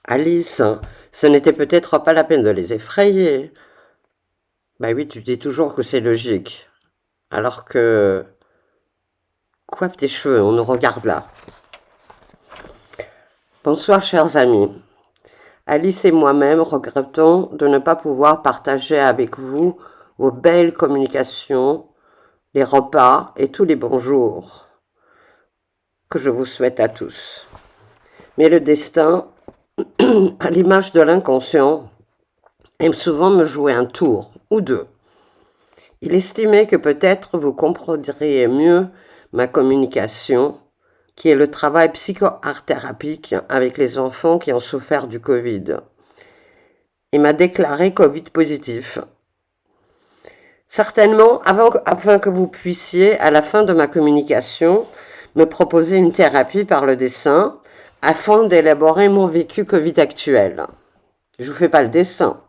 Alice, ce n'était peut-être pas la peine de les effrayer. Bah oui, tu dis toujours que c'est logique. Alors que... Coiffe tes cheveux, on nous regarde là. Bonsoir, chers amis. Alice et moi-même regrettons de ne pas pouvoir partager avec vous vos belles communications, les repas et tous les bonjours que je vous souhaite à tous. Mais le destin, à l'image de l'inconscient, aime souvent me jouer un tour ou deux. Il estimait que peut-être vous comprendriez mieux ma communication, qui est le travail psycho-art-thérapique avec les enfants qui ont souffert du Covid. Il m'a déclaré Covid positif. Certainement, afin que vous puissiez, à la fin de ma communication, me proposer une thérapie par le dessin, afin d'élaborer mon vécu Covid actuel. Je ne vous fais pas le dessin,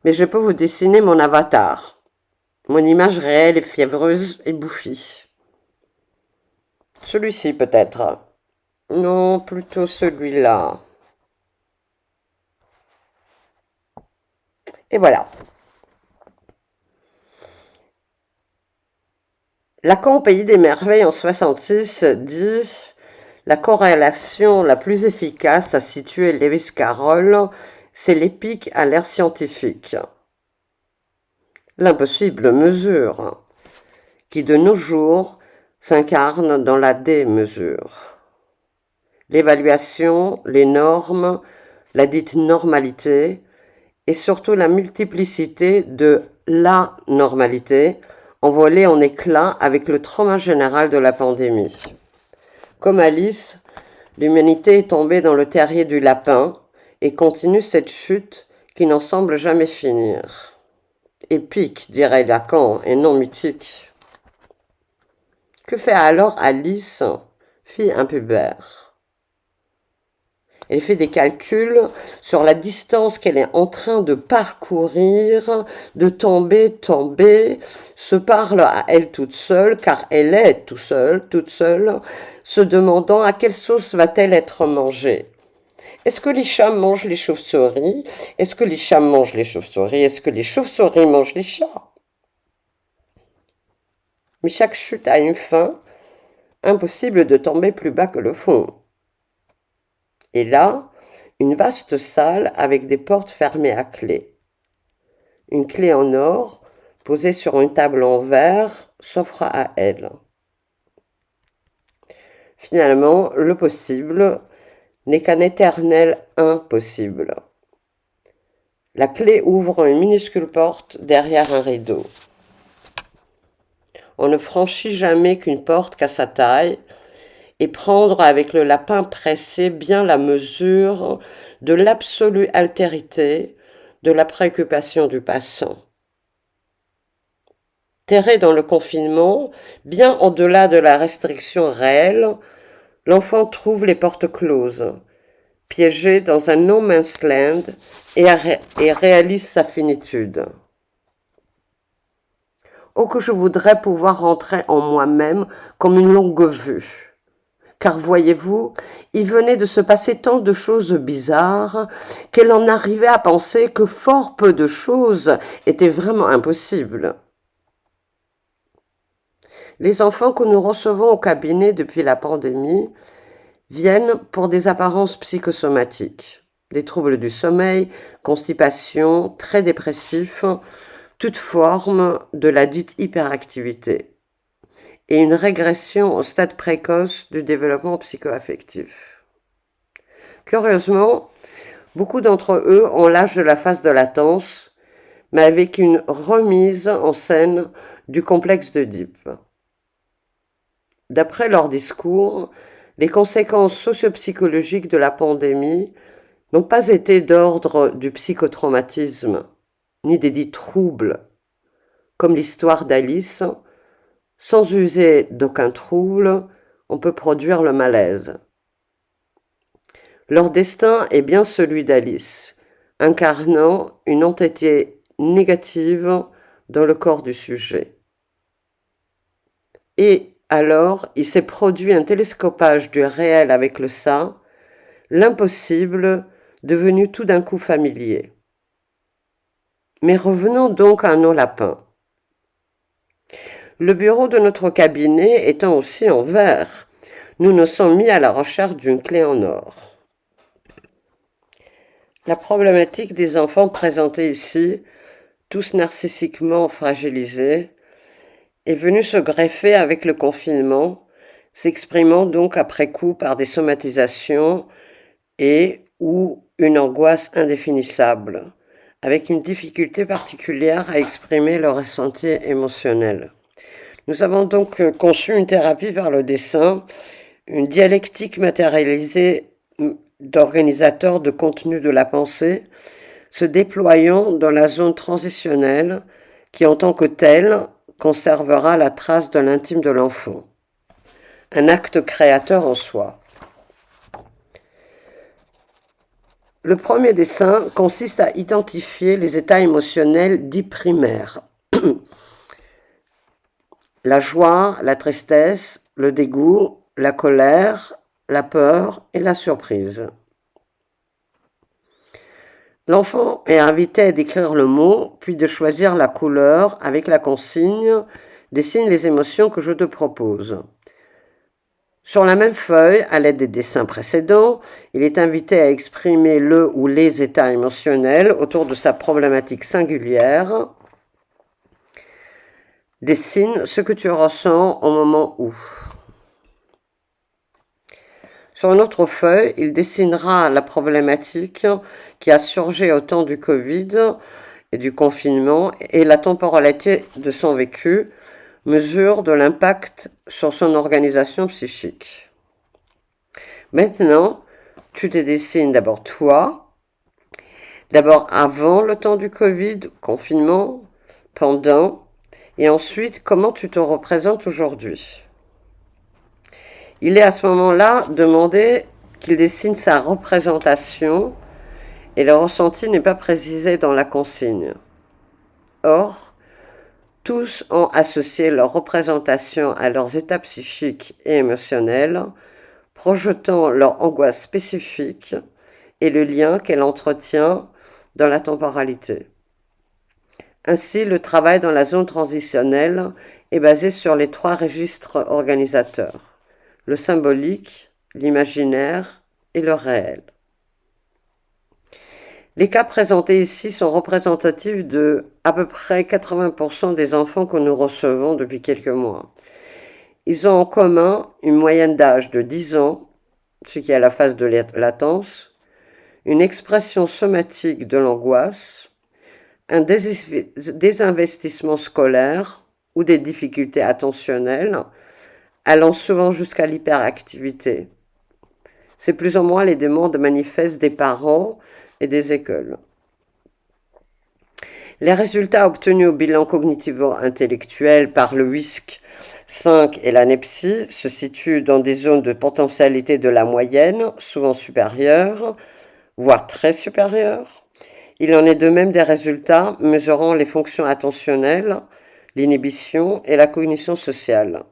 mais je peux vous dessiner mon avatar. Mon image réelle est fiévreuse et bouffie. Celui-ci peut-être. Non, plutôt celui-là. Et voilà. Lacan au pays des merveilles en 66 dit la corrélation la plus efficace à situer Lewis Carroll, c'est l'épique à l'ère scientifique. L'impossible mesure, qui de nos jours s'incarne dans la démesure. L'évaluation, les normes, la dite normalité, et surtout la multiplicité de la normalité, envolée en éclats avec le trauma général de la pandémie. Comme Alice, l'humanité est tombée dans le terrier du lapin et continue cette chute qui n'en semble jamais finir. Épique, dirait Lacan, et non mythique. Que fait alors Alice, fille impubère? Elle fait des calculs sur la distance qu'elle est en train de parcourir, de tomber, se parle à elle toute seule, car elle est toute seule, se demandant à quelle sauce va-t-elle être mangée. Est-ce que les chats mangent les chauves-souris? Est-ce que les chats mangent les chauves-souris? Est-ce que les chauves-souris mangent les chats? Mais chaque chute a une fin, impossible de tomber plus bas que le fond. Et là, une vaste salle avec des portes fermées à clé. Une clé en or, posée sur une table en verre, s'offre à elle. Finalement, le possible n'est qu'un éternel impossible. La clé ouvre une minuscule porte derrière un rideau. On ne franchit jamais qu'une porte qu'à sa taille, et prendre avec le lapin pressé bien la mesure de l'absolue altérité de la préoccupation du passant. Terré dans le confinement, bien au-delà de la restriction réelle, l'enfant trouve les portes closes, piégé dans un no man's land et réalise sa finitude. Oh, que je voudrais pouvoir rentrer en moi-même comme une longue vue. Car voyez-vous, il venait de se passer tant de choses bizarres qu'elle en arrivait à penser que fort peu de choses étaient vraiment impossibles. Les enfants que nous recevons au cabinet depuis la pandémie viennent pour des apparences psychosomatiques, des troubles du sommeil, constipation, traits dépressifs, toute forme de la dite hyperactivité, et une régression au stade précoce du développement psychoaffectif. Curieusement, beaucoup d'entre eux ont l'âge de la phase de latence, mais avec une remise en scène du complexe d'Oedipe. D'après leur discours, les conséquences sociopsychologiques de la pandémie n'ont pas été d'ordre du psychotraumatisme, ni des dits troubles, comme l'histoire d'Alice. Sans user d'aucun trouble, on peut produire le malaise. Leur destin est bien celui d'Alice, incarnant une entité négative dans le corps du sujet. Et alors, il s'est produit un télescopage du réel avec le ça, l'impossible devenu tout d'un coup familier. Mais revenons donc à nos lapins. Le bureau de notre cabinet étant aussi en verre, nous nous sommes mis à la recherche d'une clé en or. La problématique des enfants présentés ici, tous narcissiquement fragilisés, est venue se greffer avec le confinement, s'exprimant donc après coup par des somatisations et ou une angoisse indéfinissable, avec une difficulté particulière à exprimer leur ressenti émotionnel. Nous avons donc conçu une thérapie par le dessin, une dialectique matérialisée d'organisateur de contenu de la pensée, se déployant dans la zone transitionnelle qui en tant que telle conservera la trace de l'intime de l'enfant. Un acte créateur en soi. Le premier dessin consiste à identifier les états émotionnels dits primaires. La joie, la tristesse, le dégoût, la colère, la peur et la surprise. L'enfant est invité à décrire le mot, puis de choisir la couleur avec la consigne « Dessine les émotions que je te propose ». Sur la même feuille, à l'aide des dessins précédents, il est invité à exprimer le ou les états émotionnels autour de sa problématique singulière. Dessine ce que tu ressens au moment où. Sur une autre feuille, il dessinera la problématique qui a surgi au temps du Covid et du confinement et la temporalité de son vécu, mesure de l'impact sur son organisation psychique. Maintenant, tu te dessines d'abord toi, d'abord avant le temps du Covid, confinement, pendant, et ensuite comment tu te représentes aujourd'hui. Il est à ce moment-là demandé qu'il dessine sa représentation et le ressenti n'est pas précisé dans la consigne. Or, tous ont associé leur représentation à leurs états psychiques et émotionnels, projetant leur angoisse spécifique et le lien qu'elle entretient dans la temporalité. Ainsi, le travail dans la zone transitionnelle est basé sur les 3 registres organisateurs. Le symbolique, l'imaginaire et le réel. Les cas présentés ici sont représentatifs de à peu près 80% des enfants que nous recevons depuis quelques mois. Ils ont en commun une moyenne d'âge de 10 ans, ce qui est la phase de latence, une expression somatique de l'angoisse, un désinvestissement scolaire ou des difficultés attentionnelles, allant souvent jusqu'à l'hyperactivité. C'est plus ou moins les demandes manifestes des parents et des écoles. Les résultats obtenus au bilan cognitivo-intellectuel par le WISC-5 et la NEPSI se situent dans des zones de potentialité de la moyenne, souvent supérieures, voire très supérieures. Il en est de même des résultats mesurant les fonctions attentionnelles, l'inhibition et la cognition sociale.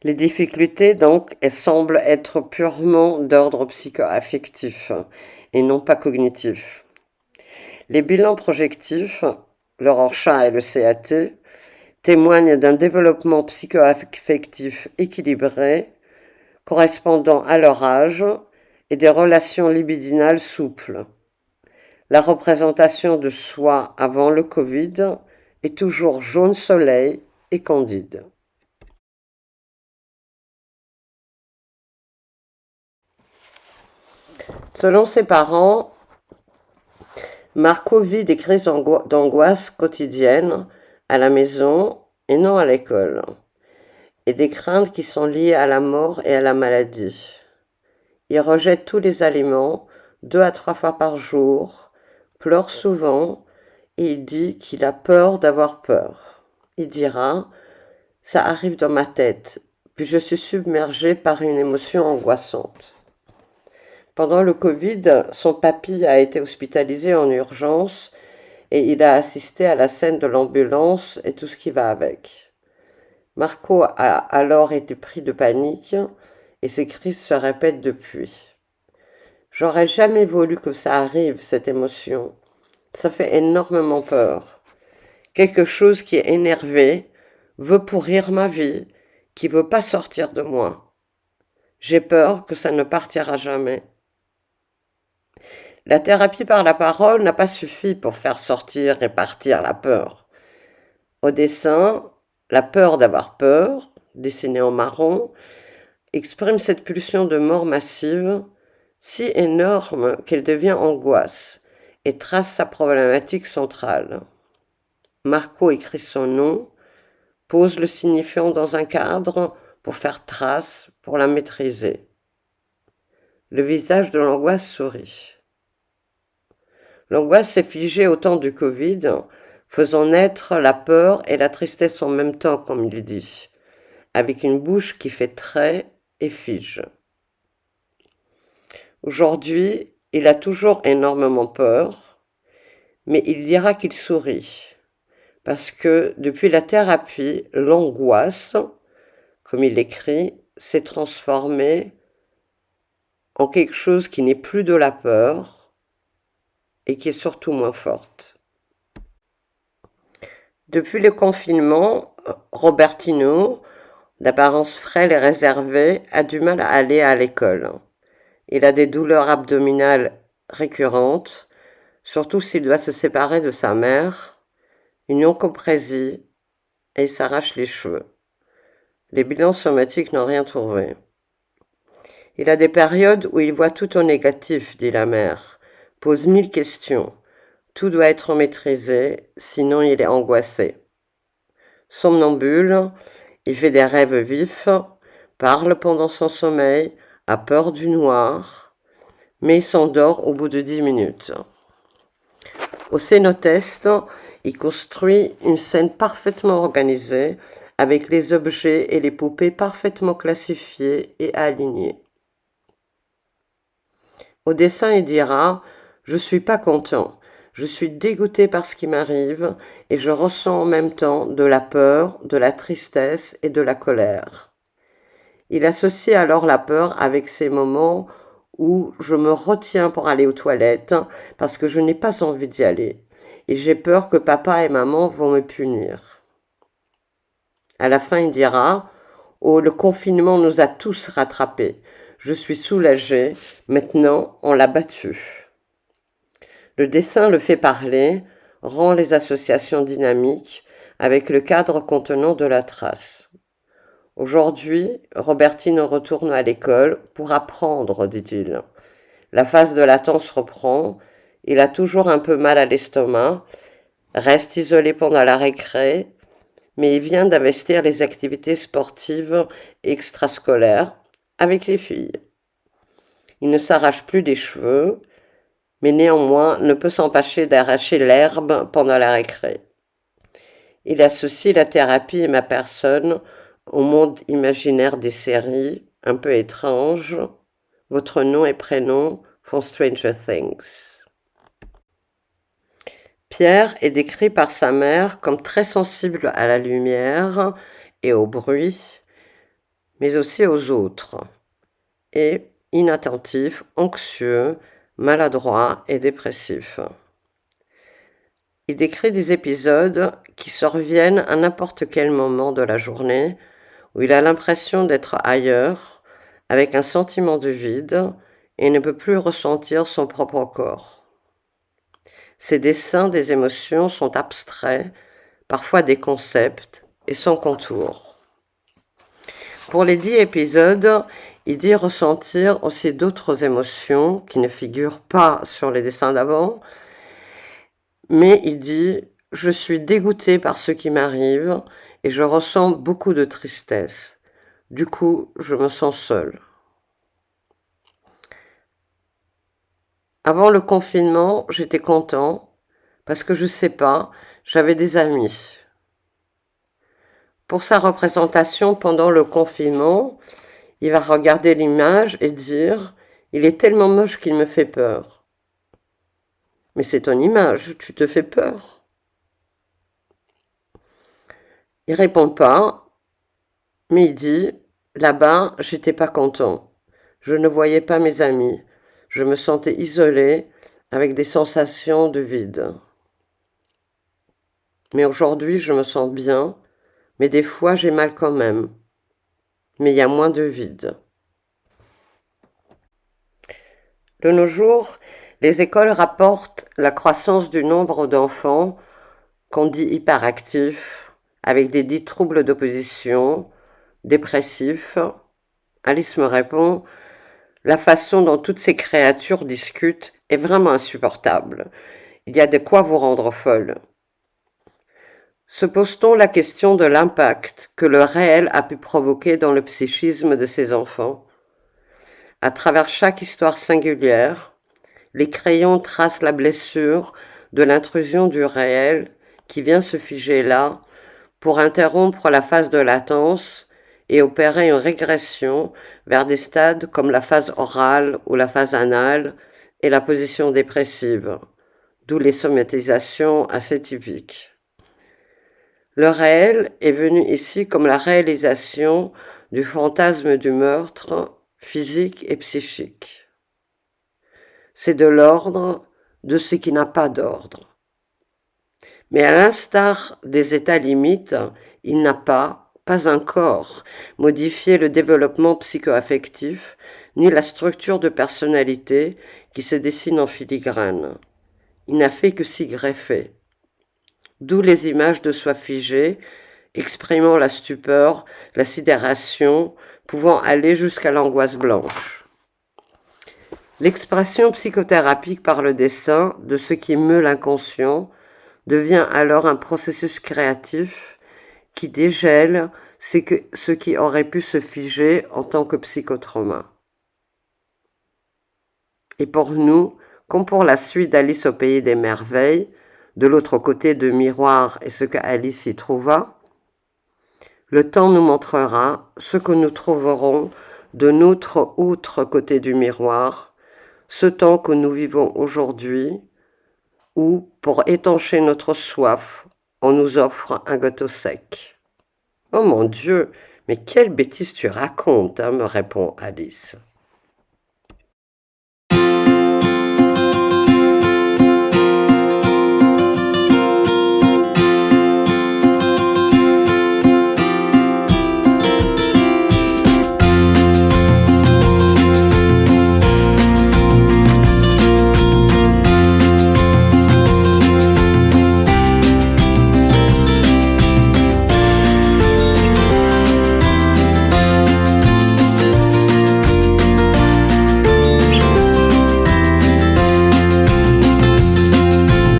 Les difficultés, donc, elles semblent être purement d'ordre psycho-affectif et non pas cognitif. Les bilans projectifs, le Rorschach et le CAT, témoignent d'un développement psycho-affectif équilibré, correspondant à leur âge, et des relations libidinales souples. La représentation de soi avant le Covid est toujours jaune soleil et candide. Selon ses parents, Marco vit des crises d'angoisse quotidiennes à la maison et non à l'école, et des craintes qui sont liées à la mort et à la maladie. Il rejette tous les aliments 2 à 3 fois par jour, pleure souvent et il dit qu'il a peur d'avoir peur. Il dira « Ça arrive dans ma tête, puis je suis submergé par une émotion angoissante ». Pendant le Covid, son papy a été hospitalisé en urgence et il a assisté à la scène de l'ambulance et tout ce qui va avec. Marco a alors été pris de panique et ces crises se répètent depuis. J'aurais jamais voulu que ça arrive, cette émotion. Ça fait énormément peur. Quelque chose qui est énervé, veut pourrir ma vie, qui veut pas sortir de moi. J'ai peur que ça ne partira jamais. La thérapie par la parole n'a pas suffi pour faire sortir et partir la peur. Au dessin, la peur d'avoir peur, dessinée en marron, exprime cette pulsion de mort massive, si énorme qu'elle devient angoisse, et trace sa problématique centrale. Marco écrit son nom, pose le signifiant dans un cadre pour faire trace, pour la maîtriser. Le visage de l'angoisse sourit. L'angoisse s'est figée au temps du Covid, faisant naître la peur et la tristesse en même temps, comme il dit, avec une bouche qui fait trait et fige. Aujourd'hui, il a toujours énormément peur, mais il dira qu'il sourit, parce que depuis la thérapie, l'angoisse, comme il l'écrit, s'est transformée en quelque chose qui n'est plus de la peur et qui est surtout moins forte. Depuis le confinement, Robertino, d'apparence frêle et réservée, a du mal à aller à l'école. Il a des douleurs abdominales récurrentes, surtout s'il doit se séparer de sa mère, une onchoprésie, et il s'arrache les cheveux. Les bilans somatiques n'ont rien trouvé. Il a des périodes où il voit tout au négatif, dit la mère, pose 1000 questions. Tout doit être maîtrisé, sinon il est angoissé. Somnambule, il fait des rêves vifs, parle pendant son sommeil, a peur du noir, mais il s'endort au bout de 10 minutes. Au cénotest, il construit une scène parfaitement organisée, avec les objets et les poupées parfaitement classifiés et alignés. Au dessin, il dira « Je suis pas content, je suis dégoûté par ce qui m'arrive et je ressens en même temps de la peur, de la tristesse et de la colère. » Il associe alors la peur avec ces moments où je me retiens pour aller aux toilettes parce que je n'ai pas envie d'y aller et j'ai peur que papa et maman vont me punir. À la fin, il dira « Oh, le confinement nous a tous rattrapés. Je suis soulagé. Maintenant, on l'a battu. » Le dessin le fait parler, rend les associations dynamiques avec le cadre contenant de la trace. Aujourd'hui, Robertino retourne à l'école pour apprendre, dit-il. La phase de latence reprend. Il a toujours un peu mal à l'estomac, reste isolé pendant la récré, mais il vient d'investir les activités sportives et extrascolaires avec les filles. Il ne s'arrache plus les cheveux, mais néanmoins ne peut s'empêcher d'arracher l'herbe pendant la récré. Il associe la thérapie et ma personne au monde imaginaire des séries, un peu étranges. Votre nom et prénom font Stranger Things. Pierre est décrit par sa mère comme très sensible à la lumière et au bruit, mais aussi aux autres, et inattentif, anxieux, maladroit et dépressif. Il décrit des épisodes qui surviennent à n'importe quel moment de la journée où il a l'impression d'être ailleurs, avec un sentiment de vide et ne peut plus ressentir son propre corps. Ses dessins des émotions sont abstraits, parfois des concepts et sans contour. Pour les 10 épisodes, il dit ressentir aussi d'autres émotions qui ne figurent pas sur les dessins d'avant, mais il dit « Je suis dégoûté par ce qui m'arrive et je ressens beaucoup de tristesse. Du coup, je me sens seul. » Avant le confinement, j'étais content parce que je sais pas, j'avais des amis. Pour sa représentation pendant le confinement, il va regarder l'image et dire « Il est tellement moche qu'il me fait peur. » Mais c'est ton image, tu te fais peur. Il répond pas, mais il dit Là-bas, j'étais pas content. Je ne voyais pas mes amis. Je me sentais isolé, avec des sensations de vide. Mais aujourd'hui, je me sens bien, mais des fois, j'ai mal quand même. Mais il y a moins de vide. De nos jours, les écoles rapportent la croissance du nombre d'enfants qu'on dit hyperactifs, avec des dits troubles d'opposition, dépressifs. Alice me répond: la façon dont toutes ces créatures discutent est vraiment insupportable. Il y a de quoi vous rendre folle. Se pose-t-on la question de l'impact que le réel a pu provoquer dans le psychisme de ces enfants? À travers chaque histoire singulière, les crayons tracent la blessure de l'intrusion du réel qui vient se figer là pour interrompre la phase de latence et opérer une régression vers des stades comme la phase orale ou la phase anale et la position dépressive, d'où les somatisations assez typiques. Le réel est venu ici comme la réalisation du fantasme du meurtre physique et psychique. C'est de l'ordre de ce qui n'a pas d'ordre. Mais à l'instar des états limites, il n'a pas encore, modifié le développement psycho-affectif, ni la structure de personnalité qui se dessine en filigrane. Il n'a fait que s'y greffer. D'où les images de soi figées, exprimant la stupeur, la sidération, pouvant aller jusqu'à l'angoisse blanche. L'expression psychothérapique par le dessin de ce qui meut l'inconscient devient alors un processus créatif qui dégèle ce qui aurait pu se figer en tant que psychotrauma. Et pour nous, comme pour la suite d'Alice au pays des merveilles, de l'autre côté de miroir et ce que Alice y trouva, le temps nous montrera ce que nous trouverons de notre autre côté du miroir, ce temps que nous vivons aujourd'hui, où, pour étancher notre soif, on nous offre un gâteau sec. Oh mon Dieu, mais quelle bêtise tu racontes, hein, me répond Alice.